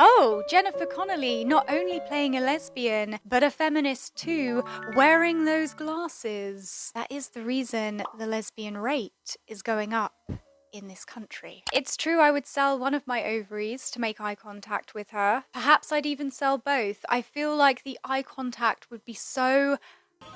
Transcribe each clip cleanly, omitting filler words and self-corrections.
Oh, Jennifer Connelly, not only playing a lesbian, but a feminist too, wearing those glasses. That is the reason the lesbian rate is going up in this country. It's true I would sell one of my ovaries to make eye contact with her. Perhaps I'd even sell both. I feel like the eye contact would be so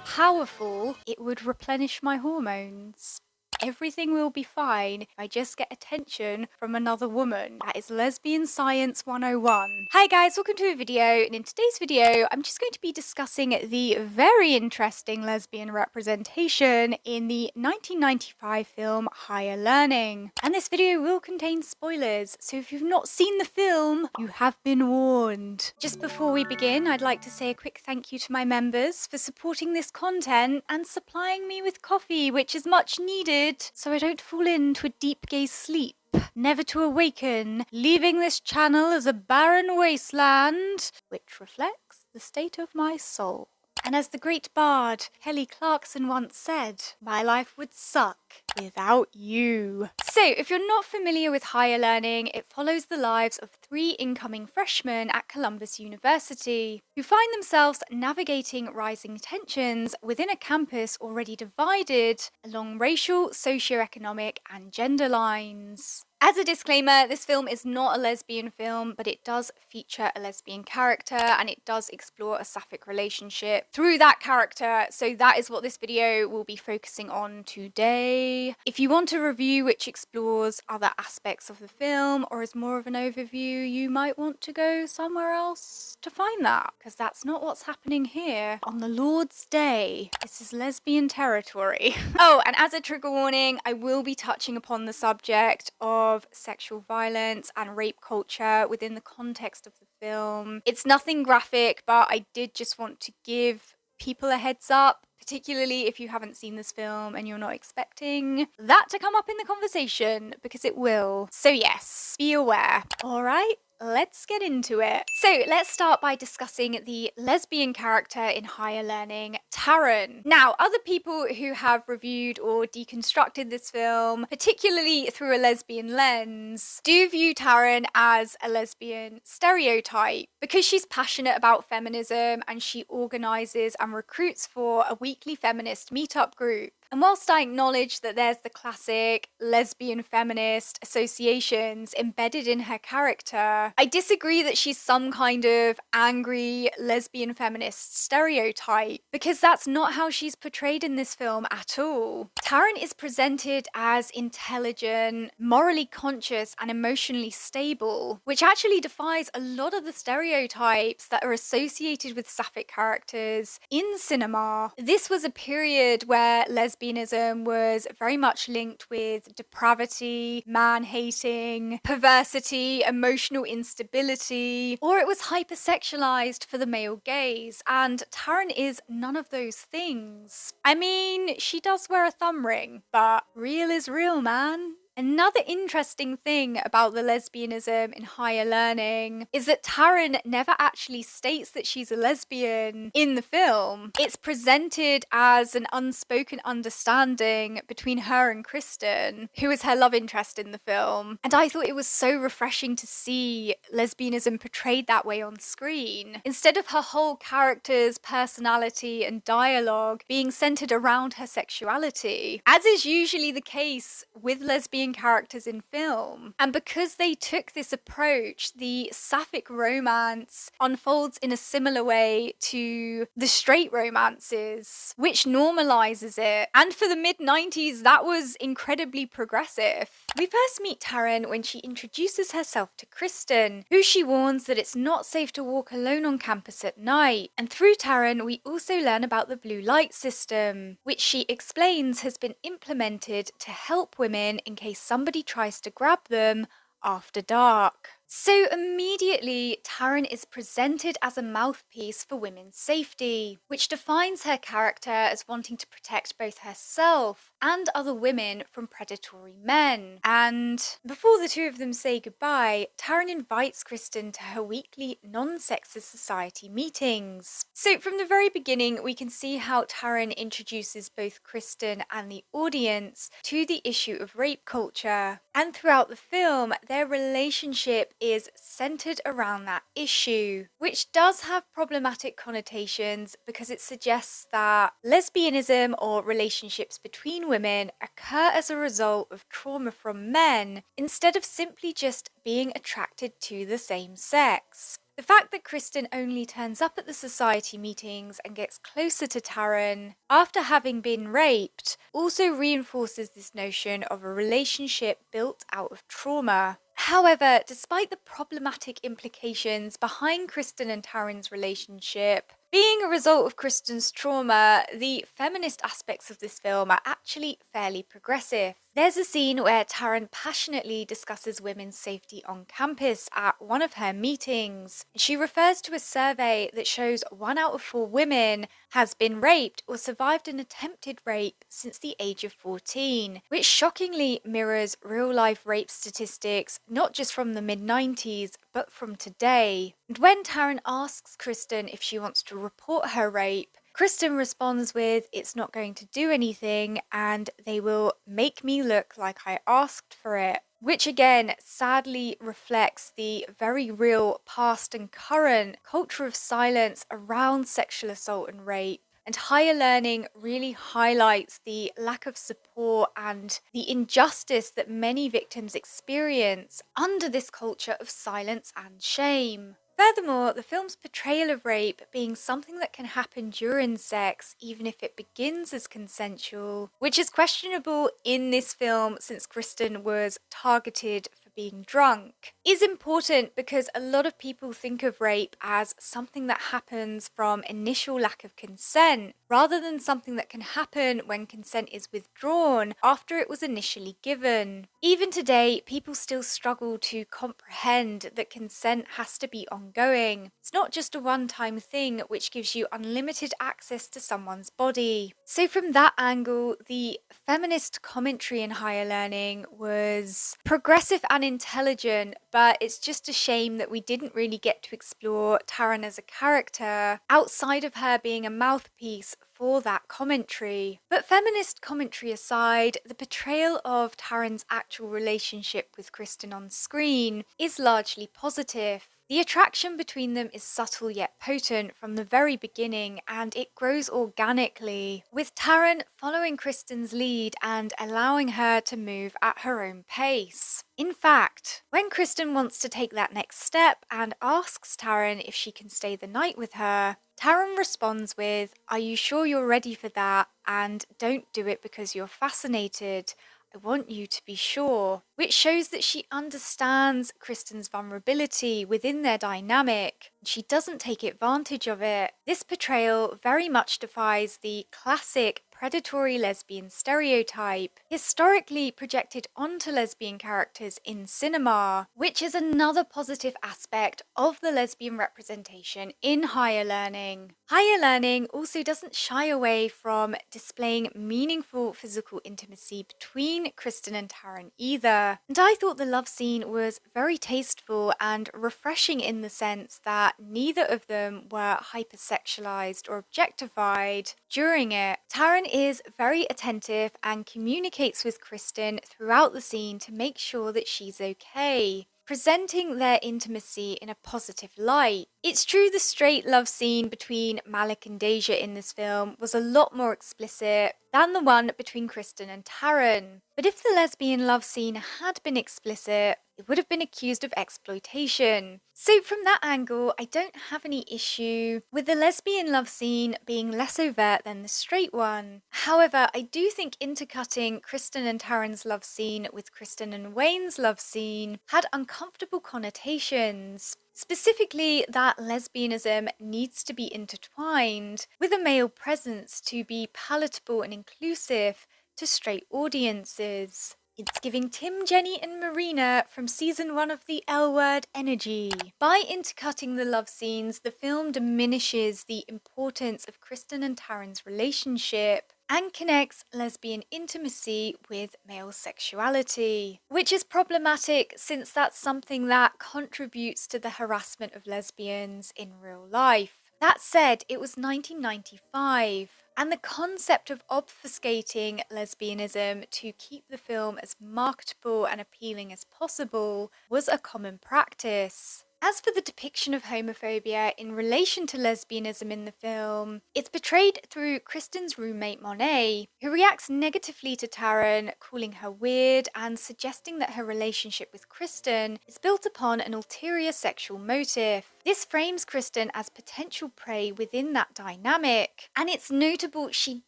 powerful, it would replenish my hormones. Everything will be fine if I just get attention from another woman. That is Lesbian Science 101. Hi guys, welcome to a video, and in today's video I'm just going to be discussing the very interesting lesbian representation in the 1995 film Higher Learning. And this video will contain spoilers, so if you've not seen the film, you have been warned. Just before we begin, I'd like to say a quick thank you to my members for supporting this content and supplying me with coffee, which is much needed, so I don't fall into a deep gaze sleep, never to awaken, leaving this channel as a barren wasteland, which reflects the state of my soul. And as the great bard Kelly Clarkson once said, my life would suck without you. So, if you're not familiar with Higher Learning, it follows the lives of 3 incoming freshmen at Columbus University who find themselves navigating rising tensions within a campus already divided along racial, socioeconomic, and gender lines. As a disclaimer, this film is not a lesbian film, but it does feature a lesbian character and it does explore a sapphic relationship through that character, so that is what this video will be focusing on today. If you want a review which explores other aspects of the film or is more of an overview, you might want to go somewhere else to find that, because that's not what's happening here on the Lord's Day. This is lesbian territory. Oh, and as a trigger warning, I will be touching upon the subject of sexual violence and rape culture within the context of the film. It's nothing graphic, but I did just want to give people a heads up, particularly if you haven't seen this film and you're not expecting that to come up in the conversation, because it will. So yes, be aware. All right, let's get into it. So let's start by discussing the lesbian character in Higher Learning, Taryn. Now, other people who have reviewed or deconstructed this film, particularly through a lesbian lens, do view Taryn as a lesbian stereotype because she's passionate about feminism and she organises and recruits for a weekly feminist meetup group. And whilst I acknowledge that there's the classic lesbian feminist associations embedded in her character, I disagree that she's some kind of angry lesbian feminist stereotype, because that's not how she's portrayed in this film at all. Taryn is presented as intelligent, morally conscious, and emotionally stable, which actually defies a lot of the stereotypes that are associated with sapphic characters in cinema. This was a period where lesbianism was very much linked with depravity, man-hating, perversity, emotional instability, or it was hypersexualized for the male gaze, and Taryn is none of those things. I mean, she does wear a thumb ring, but real is real, man. Another interesting thing about the lesbianism in Higher Learning is that Taryn never actually states that she's a lesbian in the film. It's presented as an unspoken understanding between her and Kristen, who is her love interest in the film. And I thought it was so refreshing to see lesbianism portrayed that way on screen, instead of her whole character's personality and dialogue being centered around her sexuality, as is usually the case with lesbian characters in film. And because they took this approach, the sapphic romance unfolds in a similar way to the straight romances, which normalizes it. And for the mid-90s, that was incredibly progressive. We first meet Taryn when she introduces herself to Kristen, who she warns that it's not safe to walk alone on campus at night. And through Taryn, we also learn about the blue light system, which she explains has been implemented to help women in case somebody tries to grab them after dark. So immediately, Taryn is presented as a mouthpiece for women's safety, which defines her character as wanting to protect both herself and other women from predatory men. And before the two of them say goodbye, Taryn invites Kristen to her weekly non-sexist society meetings. So from the very beginning, we can see how Taryn introduces both Kristen and the audience to the issue of rape culture. And throughout the film, their relationship is centered around that issue, which does have problematic connotations because it suggests that lesbianism or relationships between women occur as a result of trauma from men instead of simply just being attracted to the same sex. The fact that Kristen only turns up at the society meetings and gets closer to Taryn after having been raped also reinforces this notion of a relationship built out of trauma. However, despite the problematic implications behind Kristen and Taryn's relationship, being a result of Kristen's trauma, the feminist aspects of this film are actually fairly progressive. There's a scene where Taryn passionately discusses women's safety on campus at one of her meetings. She refers to a survey that shows 1 out of 4 women has been raped or survived an attempted rape since the age of 14, which shockingly mirrors real-life rape statistics not just from the mid-90s, but from today. And when Taryn asks Kristen if she wants to report her rape, Kristen responds with, "It's not going to do anything, and they will make me look like I asked for it." Which again sadly reflects the very real past and current culture of silence around sexual assault and rape. And higher learning really highlights the lack of support and the injustice that many victims experience under this culture of silence and shame. Furthermore, the film's portrayal of rape being something that can happen during sex, even if it begins as consensual, which is questionable in this film since Kristen was targeted for being drunk, is important because a lot of people think of rape as something that happens from initial lack of consent, rather than something that can happen when consent is withdrawn after it was initially given. Even today, people still struggle to comprehend that consent has to be ongoing. It's not just a one-time thing which gives you unlimited access to someone's body. So from that angle, the feminist commentary in higher learning was progressive and intelligent, but it's just a shame that we didn't really get to explore Taryn as a character outside of her being a mouthpiece for that commentary. But feminist commentary aside, the portrayal of Taryn's actual relationship with Kristen on screen is largely positive. The attraction between them is subtle yet potent from the very beginning, and it grows organically, with Taryn following Kristen's lead and allowing her to move at her own pace. In fact, when Kristen wants to take that next step and asks Taryn if she can stay the night with her, Taryn responds with, "Are you sure you're ready for that? And don't do it because you're fascinated. I want you to be sure," which shows that she understands Kristen's vulnerability within their dynamic. She doesn't take advantage of it. This portrayal very much defies the classic predatory lesbian stereotype historically projected onto lesbian characters in cinema, which is another positive aspect of the lesbian representation in higher learning. Higher learning also doesn't shy away from displaying meaningful physical intimacy between Kristen and Taryn either. And I thought the love scene was very tasteful and refreshing in the sense that neither of them were hypersexualized or objectified during it. Taryn is very attentive and communicates with Kristen throughout the scene to make sure that she's okay, presenting their intimacy in a positive light. It's true the straight love scene between Malik and Deja in this film was a lot more explicit than the one between Kristen and Taryn. But if the lesbian love scene had been explicit, it would have been accused of exploitation. So from that angle, I don't have any issue with the lesbian love scene being less overt than the straight one. However, I do think intercutting Kristen and Taryn's love scene with Kristen and Wayne's love scene had uncomfortable connotations. Specifically, that lesbianism needs to be intertwined with a male presence to be palatable and inclusive to straight audiences. It's giving Tim, Jenny and Marina from season 1 of the L Word energy. By intercutting the love scenes, the film diminishes the importance of Kristen and Taryn's relationship and connects lesbian intimacy with male sexuality, which is problematic since that's something that contributes to the harassment of lesbians in real life. That said, it was 1995, And the concept of obfuscating lesbianism to keep the film as marketable and appealing as possible was a common practice. As for the depiction of homophobia in relation to lesbianism in the film, it's portrayed through Kristen's roommate Monet, who reacts negatively to Taryn, calling her weird and suggesting that her relationship with Kristen is built upon an ulterior sexual motive. This frames Kristen as potential prey within that dynamic, and it's notable she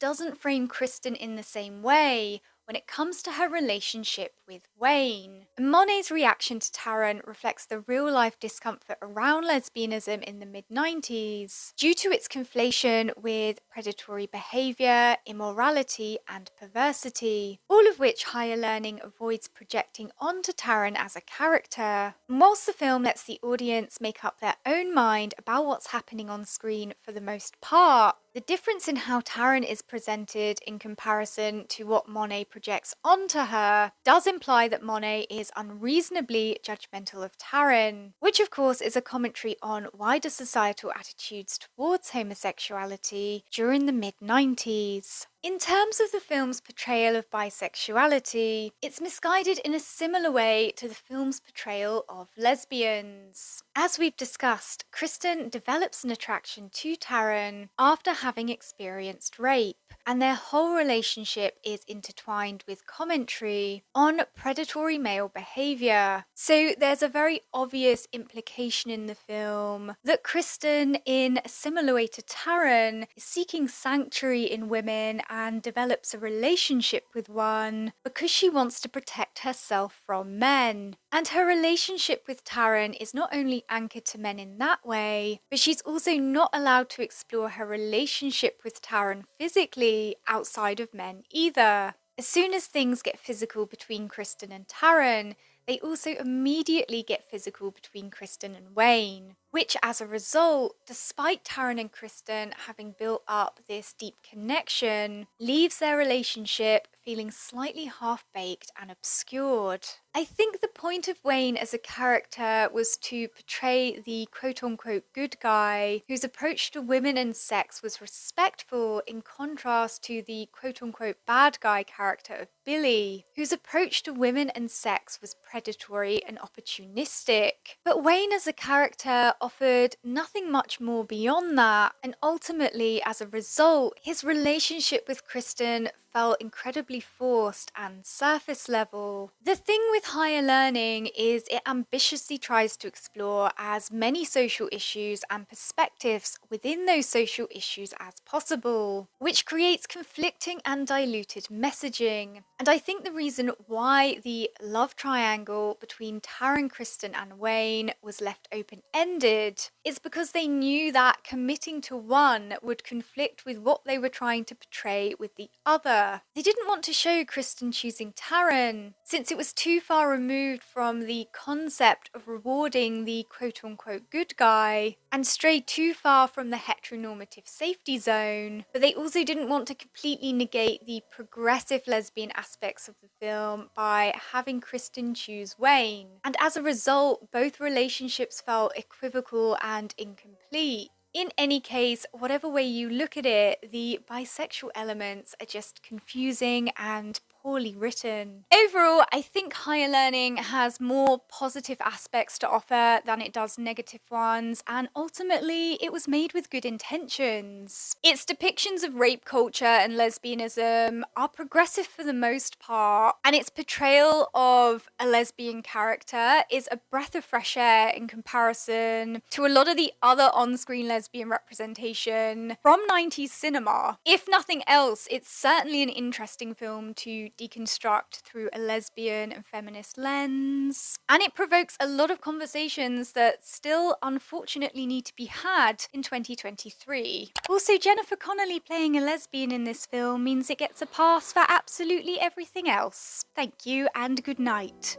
doesn't frame Kristen in the same way when it comes to her relationship with Wayne. Monet's reaction to Taryn reflects the real-life discomfort around lesbianism in the mid-90s due to its conflation with predatory behaviour, immorality and perversity, all of which Higher Learning avoids projecting onto Taryn as a character. And whilst the film lets the audience make up their own mind about what's happening on screen for the most part, the difference in how Taryn is presented in comparison to what Monet projects onto her does imply that Monet is unreasonably judgmental of Taryn, which of course is a commentary on wider societal attitudes towards homosexuality during the mid-90s. In terms of the film's portrayal of bisexuality, it's misguided in a similar way to the film's portrayal of lesbians. As we've discussed, Kristen develops an attraction to Taryn after having experienced rape, and their whole relationship is intertwined with commentary on predatory male behaviour. So there's a very obvious implication in the film that Kristen, in a similar way to Taryn, is seeking sanctuary in women and develops a relationship with one because she wants to protect herself from men. And her relationship with Taryn is not only anchored to men in that way, but she's also not allowed to explore her relationship with Taryn physically outside of men either. As soon as things get physical between Kristen and Taryn, they also immediately get physical between Kristen and Wayne, which as a result, despite Taryn and Kristen having built up this deep connection, leaves their relationship feeling slightly half-baked and obscured. I think the point of Wayne as a character was to portray the quote-unquote good guy whose approach to women and sex was respectful, in contrast to the quote-unquote bad guy character of Billy, whose approach to women and sex was predatory and opportunistic. But Wayne as a character offered nothing much more beyond that, and ultimately, as a result, his relationship with Kristen felt incredibly forced and surface level. The thing with Higher Learning is it ambitiously tries to explore as many social issues and perspectives within those social issues as possible, which creates conflicting and diluted messaging. And I think the reason why the love triangle between Taryn, Kristen and Wayne was left open-ended is because they knew that committing to one would conflict with what they were trying to portray with the other. They didn't want to show Kristen choosing Taryn, since it was too far removed from the concept of rewarding the quote-unquote good guy, and strayed too far from the heteronormative safety zone. But they also didn't want to completely negate the progressive lesbian aspects of the film by having Kristen choose Wayne. And as a result, both relationships felt equivocal and incomplete. In any case, whatever way you look at it, the bisexual elements are just confusing and poorly written. Overall, I think Higher Learning has more positive aspects to offer than it does negative ones, and ultimately it was made with good intentions. Its depictions of rape culture and lesbianism are progressive for the most part, and its portrayal of a lesbian character is a breath of fresh air in comparison to a lot of the other on-screen lesbian representation from 90s cinema. If nothing else, it's certainly an interesting film to deconstruct through a lesbian and feminist lens, and it provokes a lot of conversations that still unfortunately need to be had in 2023. Also, Jennifer Connelly playing a lesbian in this film means it gets a pass for absolutely everything else. Thank you and good night.